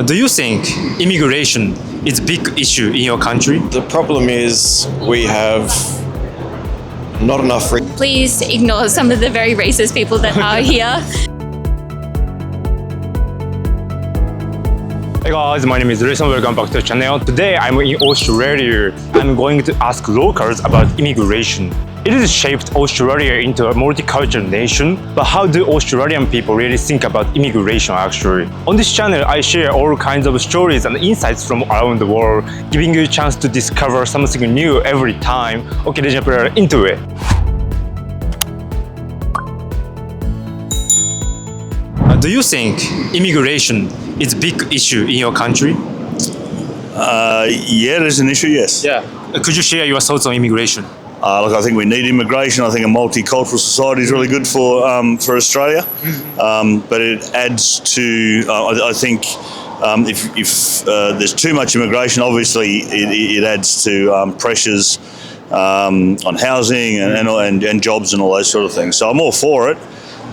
Do you think immigration is a big issue in your country? The problem is we have not enough. Please ignore some of the very racist people that are here. Hey guys, my name is Jason. Welcome back to the channel. Today I'm in Australia. I'm going to ask locals about immigration. It has shaped Australia into a multicultural nation, but how do Australian people really think about immigration actually? On this channel, I share all kinds of stories and insights from around the world, giving you a chance to discover something new every time. Okay, let's jump right into it. Do you think immigration is a big issue in your country? Yeah, there's an issue, yes. Yeah. Could you share your thoughts on immigration? Look, I think we need immigration. I think a multicultural society is really good for Australia, but it adds to. I think if there's too much immigration, obviously it adds to pressures on housing and jobs and all those sort of things. So I'm all for it.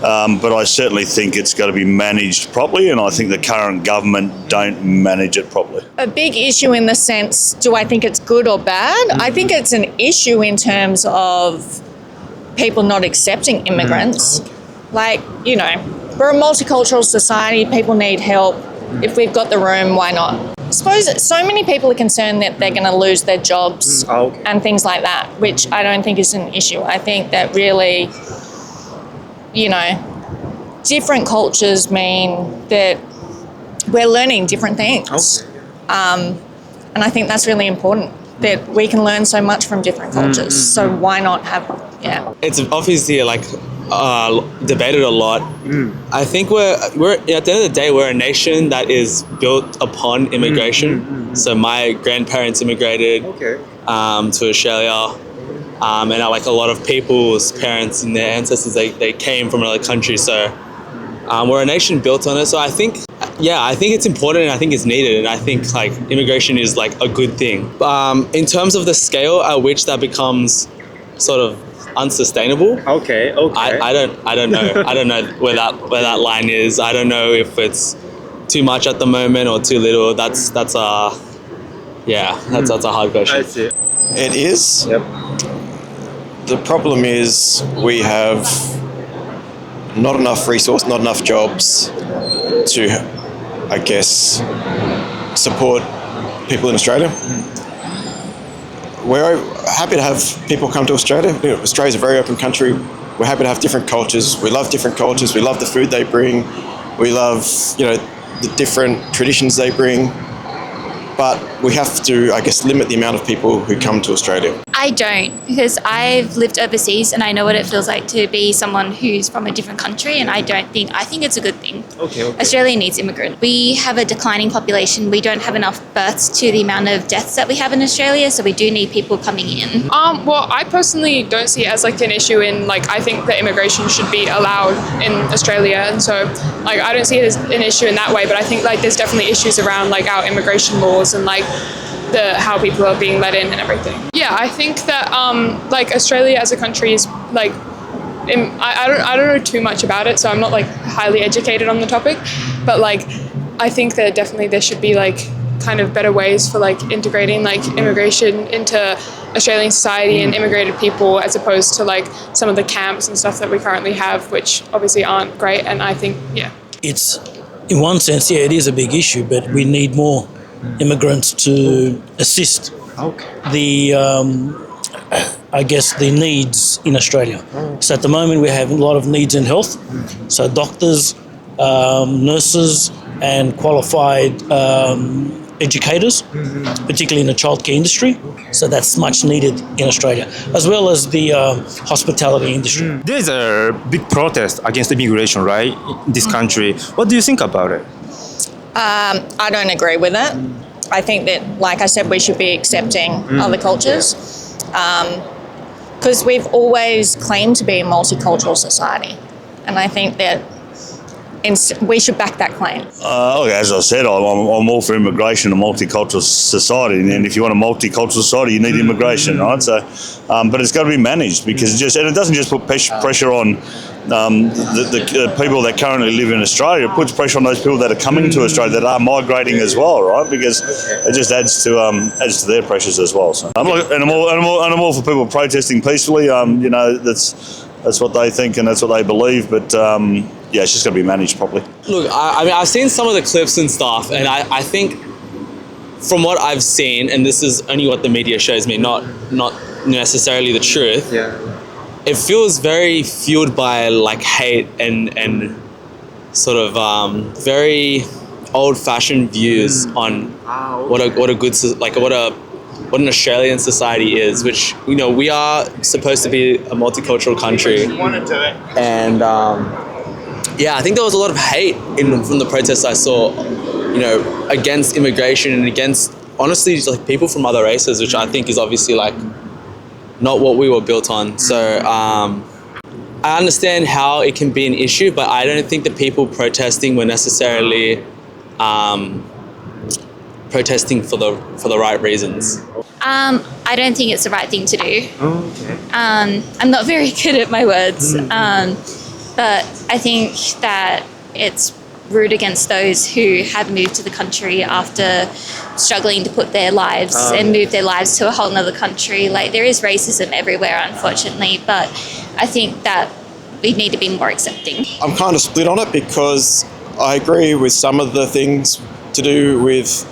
But I certainly think it's got to be managed properly, and I think the current government don't manage it properly. A big issue in the sense, do I think it's good or bad? I think it's an issue in terms of people not accepting immigrants. Like, you know, we're a multicultural society, people need help. If we've got the room, why not? I suppose so many people are concerned that they're going to lose their jobs and things like that, which I don't think is an issue. I think that really, you know, different cultures mean that we're learning different things. And I think that's really important, that we can learn so much from different cultures. So why not have, It's obviously debated a lot. I think we're at the end of the day, we're a nation that is built upon immigration. So my grandparents immigrated to Australia. And like a lot of people's parents and their ancestors, they came from another country. So we're a nation built on it. So I think it's important and I think it's needed. And I think like immigration is like a good thing. In terms of the scale at which that becomes sort of unsustainable. I don't know. I don't know where that line is. I don't know if it's too much at the moment or too little. That's a hard question. I see. It is. Yep. The problem is we have not enough resource, not enough jobs to, I guess, support people in Australia. We're happy to have people come to Australia. You know, Australia's a very open country. We're happy to have different cultures. We love different cultures. We love the food they bring. We love, you know, the different traditions they bring. But we have to, I guess, limit the amount of people who come to Australia. I don't, because I've lived overseas and I know what it feels like to be someone who's from a different country, and I think it's a good thing. Australia needs immigrants. We have a declining population. We don't have enough births to the amount of deaths that we have in Australia, so we do need people coming in. Well, I personally don't see it as like an issue in like, I think that immigration should be allowed in Australia, and so like I don't see it as an issue in that way, but I think like there's definitely issues around like our immigration laws and like how people are being let in and everything. Yeah, I think that like Australia as a country is like, I don't know too much about it, so I'm not like highly educated on the topic, but like I think that definitely there should be like kind of better ways for like integrating like immigration into Australian society and immigrated people, as opposed to like some of the camps and stuff that we currently have, which obviously aren't great. And I think it's, in one sense, it is a big issue, but we need more immigrants to assist the I guess the needs in Australia. So at the moment we have a lot of needs in health, so doctors, nurses and qualified educators, particularly in the childcare industry. So that's much needed in Australia, as well as the hospitality industry. There's a big protest against immigration, right, in this country. What do you think about it? I don't agree with it. I think that, like I said, we should be accepting other cultures, because we've always claimed to be a multicultural society. And I think that we should back that claim. Okay, as I said, I'm all for immigration and multicultural society, and if you want a multicultural society, you need immigration, right? So, but it's got to be managed because it doesn't just put pressure on the people that currently live in Australia. It puts pressure on those people that are coming to Australia that are migrating as well, right? Because it just adds to their pressures as well. So, I'm all for people protesting peacefully. That's what they think and that's what they believe, but. Yeah, it's just got to be managed properly. Look, I mean, I've seen some of the clips and stuff, and I think from what I've seen, and this is only what the media shows me, not necessarily the truth. Yeah. It feels very fueled by like hate and sort of very old-fashioned views on what an Australian society is, which we are supposed to be a multicultural country. And yeah, I think there was a lot of hate from the protests I saw, against immigration and against, honestly, just like people from other races, which I think is obviously like not what we were built on. So I understand how it can be an issue, but I don't think the people protesting were necessarily protesting for the right reasons. I don't think it's the right thing to do. I'm not very good at my words. But I think that it's rude against those who have moved to the country after struggling to put their lives and move their lives to a whole nother country. Like, there is racism everywhere, unfortunately, but I think that we need to be more accepting. I'm kind of split on it because I agree with some of the things to do with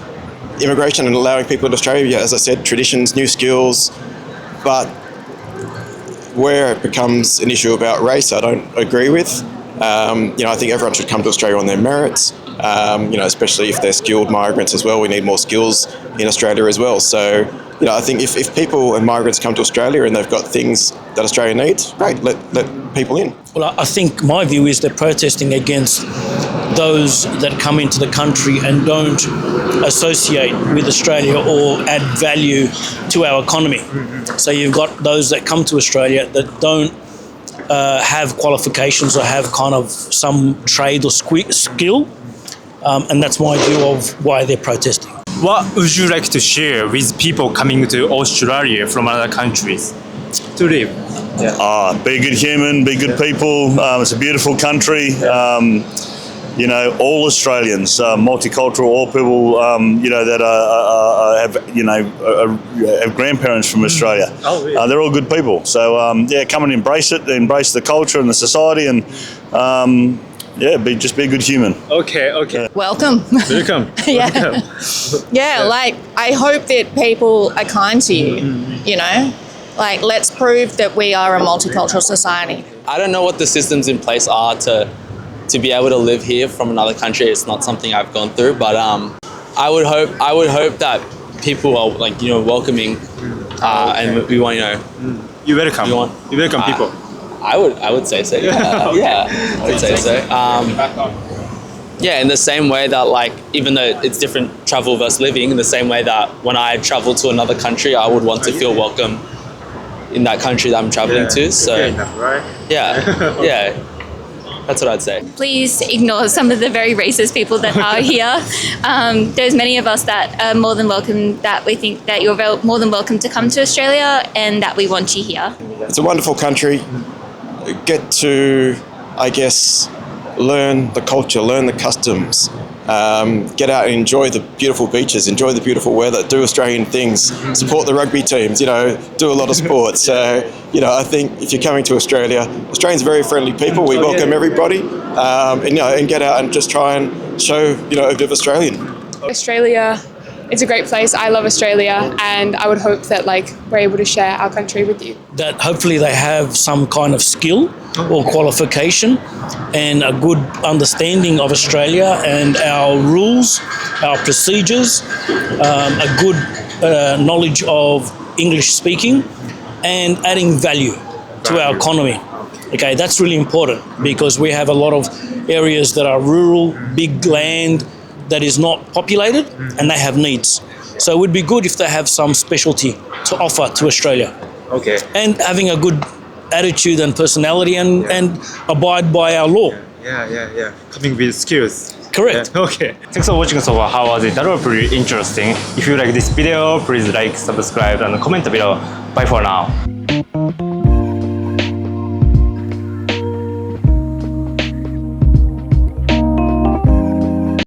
immigration and allowing people in Australia, yeah, as I said, traditions, new skills, but where it becomes an issue about race, I don't agree with. I think everyone should come to Australia on their merits, especially if they're skilled migrants as well. We need more skills in Australia as well. So, I think if people and migrants come to Australia and they've got things that Australia needs, great, let people in. Well, I think my view is they're protesting against those that come into the country and don't associate with Australia or add value to our economy. So you've got those that come to Australia that don't have qualifications or have kind of some trade or skill, and that's my view of why they're protesting. What would you like to share with people coming to Australia from other countries to live? Be a good human, be good people. It's a beautiful country. All Australians, multicultural, all people, that have grandparents from Australia. Oh, really? They're all good people. So, come and embrace the culture and the society, and just be a good human. Okay. Welcome. Welcome. Like, I hope that people are kind to you, Like, let's prove that we are a multicultural society. I don't know what the systems in place are to be able to live here from another country. It's not something I've gone through, but I would hope that people are welcoming, and we want You welcome. You welcome people. I would say so. Yeah, yeah, I would say so. In the same way that even though it's different travel versus living, in the same way that when I travel to another country, I would want to feel welcome in that country that I'm traveling to. So yeah. That's what I'd say. Please ignore some of the very racist people that are here. There's many of us that are more than welcome, that we think that you're more than welcome to come to Australia and that we want you here. It's a wonderful country. Get to, I guess, learn the culture, learn the customs, get out and enjoy the beautiful beaches, enjoy the beautiful weather, do Australian things, support the rugby teams, do a lot of sports. So, I think if you're coming to Australia, Australians are very friendly people. We welcome everybody, and get out and just try and show, a bit of Australian. Australia, it's a great place. I love Australia, and I would hope that we're able to share our country with you. That hopefully they have some kind of skill or qualification and a good understanding of Australia and our rules, our procedures, a good knowledge of English speaking, and adding value to our economy. Okay, that's really important because we have a lot of areas that are rural, big land that is not populated, and they have needs. So it would be good if they have some specialty to offer to Australia. Okay. And having a good attitude and personality and abide by our law. Yeah. Coming with skills. Correct. Yeah, okay. Thanks for watching so far. How was it? That was pretty interesting. If you like this video, please like, subscribe, and comment below. Bye for now.